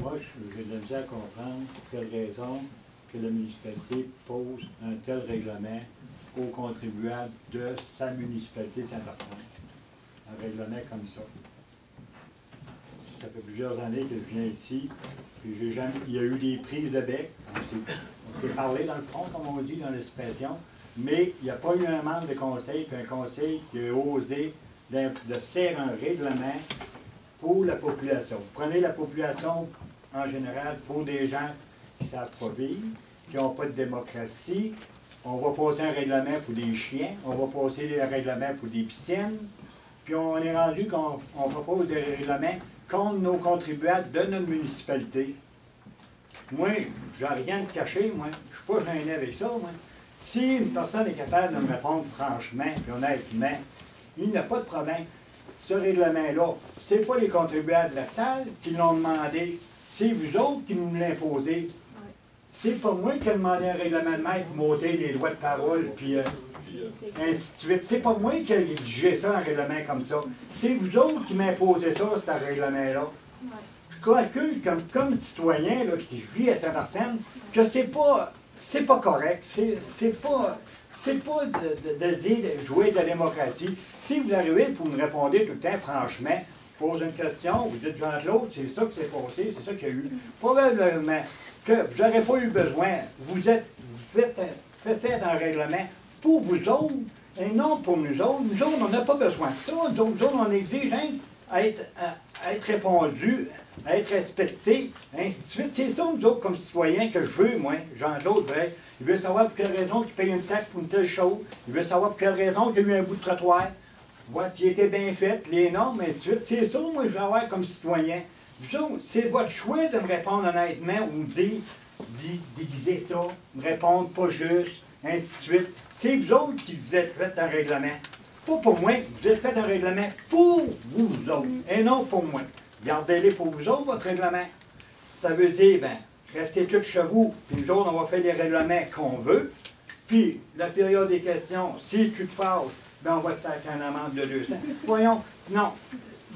Moi, j'ai de la misère à comprendre pour quelle raison que la municipalité pose un tel règlement aux contribuables de sa municipalité Saint-Arsène. Un règlement comme ça. Ça fait plusieurs années que je viens ici, puis j'ai jamais, il y a eu des prises de bec, on s'est parlé dans le front, comme on dit dans l'expression, mais il n'y a pas eu un membre de conseil, puis un conseil qui a osé de faire un règlement pour la population. Vous prenez la population en général pour des gens qui ne savent pas vivre, qui n'ont pas de démocratie. On va passer un règlement pour des chiens, on va passer un règlement pour des piscines, puis on est rendu qu'on propose des règlements contre nos contribuables de notre municipalité. Moi, je n'ai rien de caché, moi. Je ne suis pas gêné avec ça, moi. Si une personne est capable de me répondre franchement et honnêtement, il n'y a pas de problème. Ce règlement-là, ce n'est pas les contribuables de la salle qui l'ont demandé, c'est vous autres qui nous l'imposez. C'est pas moi qui ai demandé un règlement de maître pour m'ôter les droits de parole, puis ainsi de suite. C'est pas moi qui ai rédigé ça, un règlement comme ça. C'est vous autres qui m'imposez ça, ce règlement-là. Je calcule comme citoyen là, qui vit à Saint-Arsène que c'est pas correct. C'est pas de dire de jouer de la démocratie. Si vous arrivez pour me répondre tout le temps, franchement, je pose une question, vous dites Jean-Claude, c'est ça qui s'est passé, c'est ça qu'il y a eu. Probablement que vous n'aurez pas eu besoin, vous faites un règlement pour vous autres et non pour nous autres. Nous autres, on n'a pas besoin de ça. Nous autres, on exige à être répondu, à être respecté, ainsi de suite. C'est ça, nous autres, comme citoyens, que je veux, moi, Jean-Claude, il veut savoir pour quelle raison il paye une taxe pour une telle chose. Il veut savoir pour quelle raison il y a eu un bout de trottoir. Voir s'il était bien fait, les normes, ainsi de suite. C'est ça, moi, je veux avoir comme citoyen. C'est votre choix de me répondre honnêtement ou déguiser ça, me répondre pas juste, ainsi de suite. C'est vous autres qui vous êtes fait un règlement. Pas pour moi, vous êtes fait un règlement pour vous autres, et non pour moi. Gardez-les pour vous autres, votre règlement. Ça veut dire, restez tous chez vous, puis nous autres, on va faire les règlements qu'on veut. Puis, la période des questions, si tu te fâches, on va te faire une amende de 200. Voyons, non.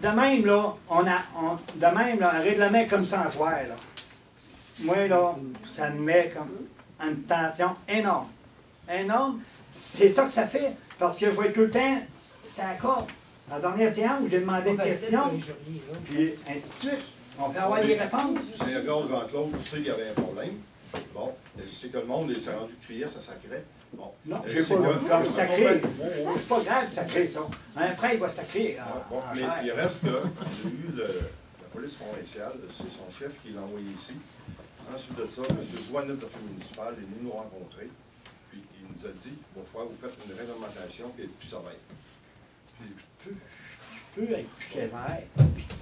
De même, là, un règlement comme ça en soir, là. Moi, là, ça me met comme une tension énorme. Énorme. C'est ça que ça fait. Parce que je vois tout le temps, ça accorde. La dernière séance où j'ai demandé une question, puis ainsi de suite. On peut avoir des réponses. C'est regarde Jean-Claude, tu sais qu'il y avait un problème. Bon, c'est que le monde s'est rendu crier, ça sacrait. Bon. Non, je n'ai pas comme sacré. C'est pas grave, sacré, ça. Un prêtre va sacrer. Bon, mais il reste que, il y a eu la police provinciale, c'est son chef qui l'a envoyé ici. Ensuite de ça, M. Joannet des Affaires municipales est venu nous rencontrer. Puis il nous a dit, il va falloir vous faire une réglementation qui est plus sévère. Je peux être plus sévère,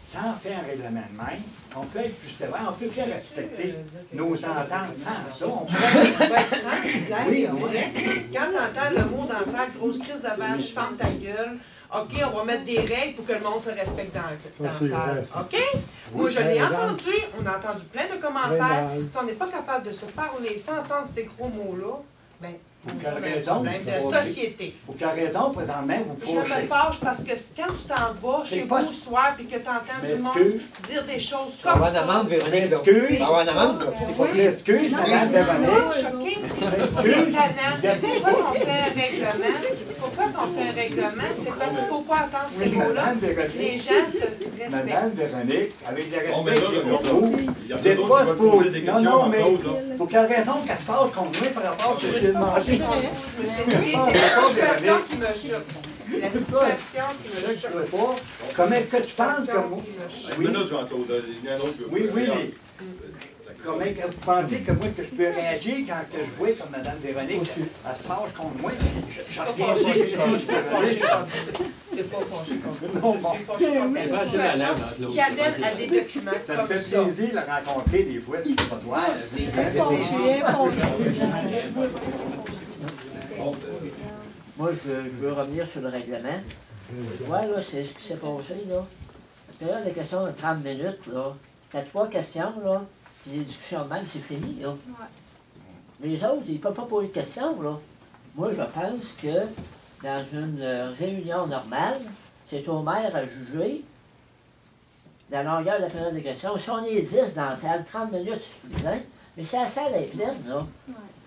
sans faire un règlement de même. On peut être plus sévère, on peut faire respecter nos ententes sans ça. On peut... Oui, quand tu entends le mot dans la salle, grosse crise de vache, ferme ta gueule, OK, on va mettre des règles pour que le monde se respecte dans la salle. OK? Moi, je l'ai entendu, on a entendu plein de commentaires. Si on n'est pas capable de se parler sans entendre ces gros mots-là, bien, pour quelle raison? De société. Pour quelle raison, présentement, vous fâchez? Je me fâche parce que quand tu t'en vas chez vous le soir et que tu entends du monde dire des choses comme ça. Avoir une amende, Véronique. Avoir une amende, excuse, madame Véronique. C'est tannant. Pourquoi on fait un règlement? Pourquoi on fait un règlement? C'est parce qu'il ne faut pas entendre ces mots-là. Les gens se respectent. Madame Véronique, avec le respect que j'ai pour vous, vous n'êtes pas supposé. Non, mais pour quelle raison qu'elle se fâche contre moi par rapport à ce que j'ai demandé? Je me suis expliqué, c'est la situation qui me choque. La situation qui me choque. Comment est-ce que tu penses que moi... Oui, Jean-Claude, il y en a un autre. Oui, mais... Comment est-ce que vous pensez que moi, que je peux réagir quand que je vois comme Mme Véronique, elle se fâche contre moi? Je suis pas fâché contre vous. C'est pas fâché contre vous. Je suis fâché contre la situation qui amène à des documents comme ça. Ça me fait plaisir de la rencontrer des fois, tu peux pas voir. C'est ça fait plaisir. Moi, je veux revenir sur le règlement. Moi, là, c'est ce qui s'est passé, là. La période de questions de 30 minutes, là. T'as 3 questions, là. Puis les discussions de même, c'est fini, là. Les autres, ils ne peuvent pas poser de questions, là. Moi, je pense que dans une réunion normale, c'est au maire à juger la longueur de la période de questions. Si on est 10 dans la salle, 30 minutes, c'est plein, mais si la salle est pleine, là,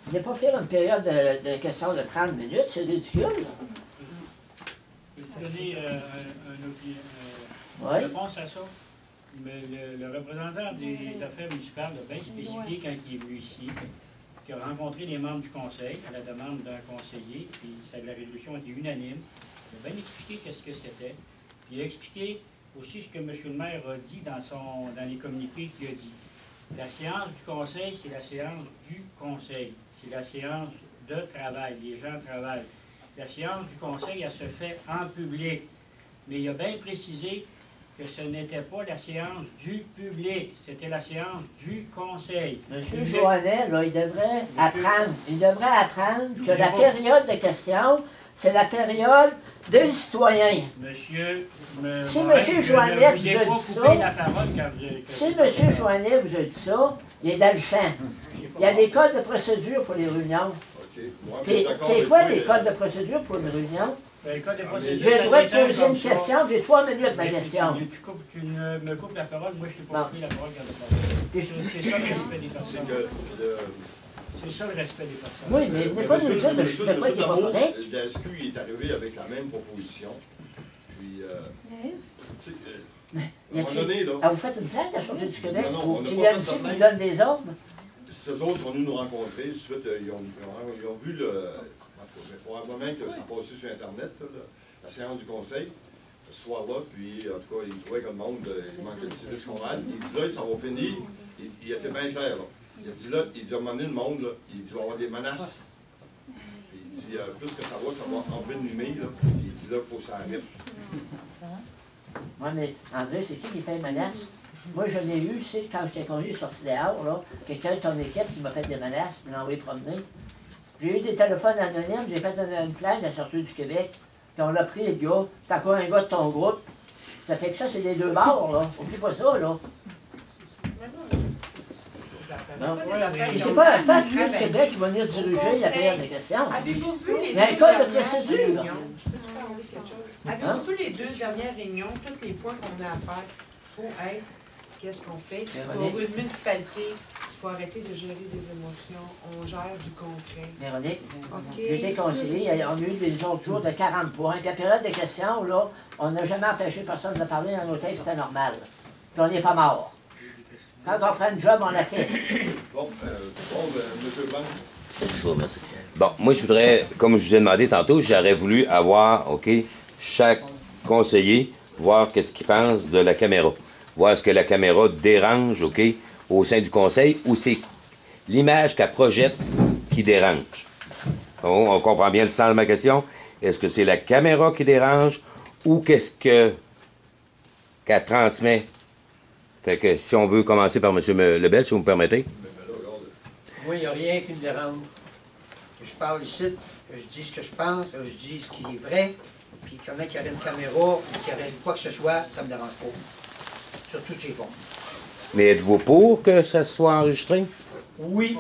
je ne vais pas faire une période de questions de 30 minutes, c'est ridicule. Je vais te donner une Oui. réponse à ça. Mais le représentant des affaires municipales a bien spécifié quand il est venu ici qu'il a rencontré les membres du conseil à la demande d'un conseiller, puis la résolution était unanime. Il a bien expliqué qu'est-ce que c'était. Puis il a expliqué aussi ce que M. le maire a dit dans les communiqués qu'il a dit. La séance du conseil, c'est la séance du conseil. C'est la séance de travail. Les gens travaillent. La séance du conseil, elle se fait en public. Mais il a bien précisé que ce n'était pas la séance du public, c'était la séance du conseil. M. Joannet, là, il devrait apprendre que la période de questions, c'est la période des citoyens. Monsieur, si M. Joannet vous a dit ça, si M. Joannet vous a dit ça, il est dans le champ. Il y a des codes de procédure pour les réunions. Puis, c'est quoi les codes de procédure pour une réunion? J'ai le droit de poser une question, j'ai 3 minutes ma question. Tu me coupes la parole, moi je t'ai pas coupé la parole quand tu parles. C'est ça le respect des personnes. C'est ça le respect des personnes. Oui, mais venez pas nous dire de quoi il n'est pas correct. La SQ est arrivé avec la même proposition. Puis, tu sais, à un moment donné, là... Ah, vous faites une plainte à la Sûreté du Québec? Non, Qui viennent ici, qui vous donnent des ordres? Ces autres sont venus nous rencontrer. Ensuite, ils ont vu le... Probablement que ça passait sur Internet, là, la séance du conseil, ce soir-là, puis en tout cas, il trouvait que le monde, il manquait de civisme moral. Il dit là, ça va finir, il était bien clair, là. Il a dit là, il dit à un moment donné, le monde, là, il dit, il va y avoir des menaces. Puis il dit, plus que ça va envenimer, là. Il dit là, il faut que ça arrête. Oui, mais André, c'est qui fait les menaces? Moi, je l'ai eu, c'est quand j'étais conduit sorti dehors, là, quelqu'un de ton équipe qui m'a fait des menaces, puis m'a envoyé promener. J'ai eu des téléphones anonymes, j'ai fait une plainte à la Sûreté du Québec, puis on l'a pris, le gars, c'est encore un gars de ton groupe. Ça fait que ça, c'est les deux bords, là. Oublie pas ça, là. C'est pas la Sûreté du Québec qui va venir diriger la période de questions. Avez-vous vu les Il y a un code de procédure. Avez-vous vu les 2 dernières réunions, tous les points qu'on a à faire? Il faut être, qu'est-ce qu'on fait? Pour une municipalité, il faut arrêter de gérer des émotions, on gère du concret. Véronique, Okay. j'ai été conseiller, on a eu des autres jours de 40 points. Puis la période de questions, là, on n'a jamais empêché personne de parler dans nos textes, c'était normal. Puis on n'est pas mort. Quand on prend une job, on l'a fait. Bon, M. Blanc. Je vous remercie. Bon, moi, je voudrais, comme je vous ai demandé tantôt, j'aurais voulu avoir, OK, chaque conseiller, voir qu'est-ce qu'il pense de la caméra. Voir ce que la caméra dérange, OK, au sein du conseil, ou c'est l'image qu'elle projette qui dérange. On comprend bien le sens de ma question. Est-ce que c'est la caméra qui dérange ou qu'est-ce qu'elle transmet? Fait que si on veut commencer par M. Lebel, si vous me permettez. Moi, il n'y a rien qui me dérange. Que je parle ici, que je dis ce que je pense, que je dis ce qui est vrai, puis qu'il y en a qui auraient une caméra, ou qui auraient quoi que ce soit, ça ne me dérange pas. Sur tous ces fonds. Mais êtes-vous pour que ça soit enregistré? Oui.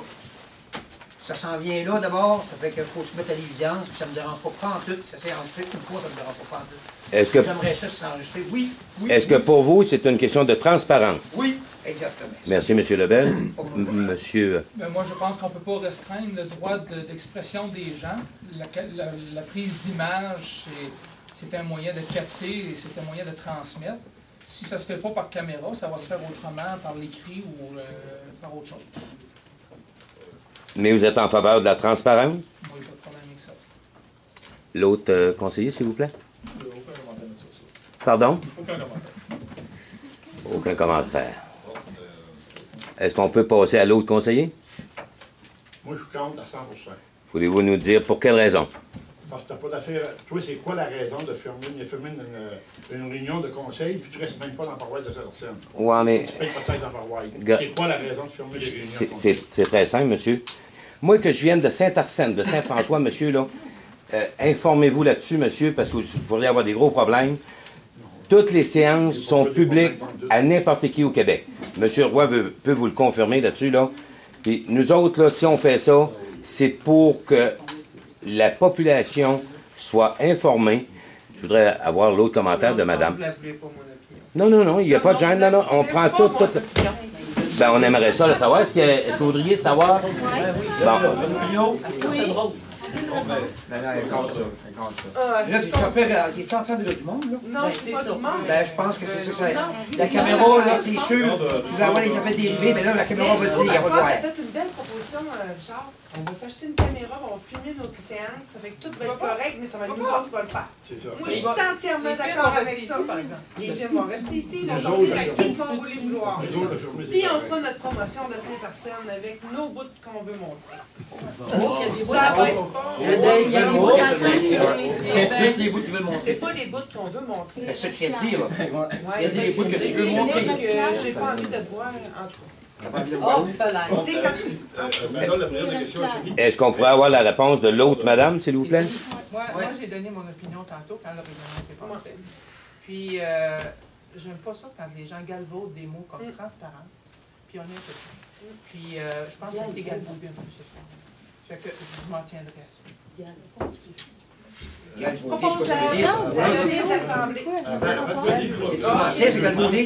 Ça s'en vient là d'abord, ça fait qu'il faut se mettre à l'évidence, puis ça ne me dérange pas en tout. Ça s'est enregistré ou pas, ça ne me dérange pas en tout. Est-ce que... J'aimerais ça se enregistrer, oui. Est-ce que pour vous, c'est une question de transparence? Oui, exactement. Merci, M. Lebel. Monsieur... Ben moi, je pense qu'on ne peut pas restreindre le droit d'expression des gens. La prise d'image, c'est un moyen de capter et c'est un moyen de transmettre. Si ça ne se fait pas par caméra, ça va se faire autrement, par l'écrit ou par autre chose. Mais vous êtes en faveur de la transparence? Moi, il n'y a pas de problème avec ça. L'autre conseiller, s'il vous plaît? Aucun commentaire sur ça. Pardon? Aucun commentaire. Aucun commentaire. Est-ce qu'on peut passer à l'autre conseiller? Moi, je compte à 100%. Voulez-vous nous dire pour quelle raison? Parce que tu n'as pas d'affaire. Toi, c'est quoi la raison de fermer une réunion de conseil puis tu ne restes même pas dans la paroisse de Saint-Arsène? Ouais, mais... Tu payes pas de taxe dans la paroisse. C'est quoi la raison de fermer les réunions de conseil? C'est très simple, monsieur. Moi, que je vienne de Saint-Arsène, de Saint-François, monsieur, là, informez-vous là-dessus, monsieur, parce que vous pourriez avoir des gros problèmes. Toutes les séances sont publiques à n'importe qui au Québec. Monsieur Roy peut vous le confirmer là-dessus, là. Puis nous autres, là, si on fait ça, c'est pour que la population soit informée. Je voudrais avoir l'autre commentaire de madame. Vous la voulez pas, mon opinion. Non, il n'y a pas de gêne, non, on prend tout. Ben, on aimerait ça, le savoir. Est-ce que vous voudriez savoir? Bon. Là, es-tu en train de dire du monde, là? Non, c'est pas du monde. Ben, je pense que c'est ça. La caméra, là, c'est sûr, tu vas avoir les effets dérivés, mais là, la caméra va te dire, elle va te voir. Tu as fait une belle proposition, Richard. On va s'acheter une caméra, on va filmer nos séances, ça fait que tout va être correct, mais ça va être nous autres qui va le faire. Moi, je suis entièrement d'accord avec ça. Les films vont rester ici, ils vont sortir à qui ils vont vouloir. Puis on fera notre promotion de Saint-Arsène avec nos bouts qu'on veut montrer. Ça va être... Plus les bouts qu'ils veulent montrer. C'est pas les bouts qu'on veut montrer. Mais ça, tu viens de dire, là. Ouais, Il y a des bouts que tu veux montrer. J'ai pas envie de te voir, en tout cas. Maintenant, la première question est finie. Est-ce qu'on pourrait avoir la réponse de l'autre madame, s'il vous plaît? Moi j'ai donné mon opinion tantôt quand le règlement s'est passé. Puis, j'aime pas ça quand les gens galvaudent des mots comme transparence, puis honnêteté. Puis, je pense que ça a été galvaudé un peu ce soir. Fait que je m'en tiendrai à ça. Galvaudé, c'est quoi ça veut dire? Ça vient de l'Assemblée. C'est galvaudé.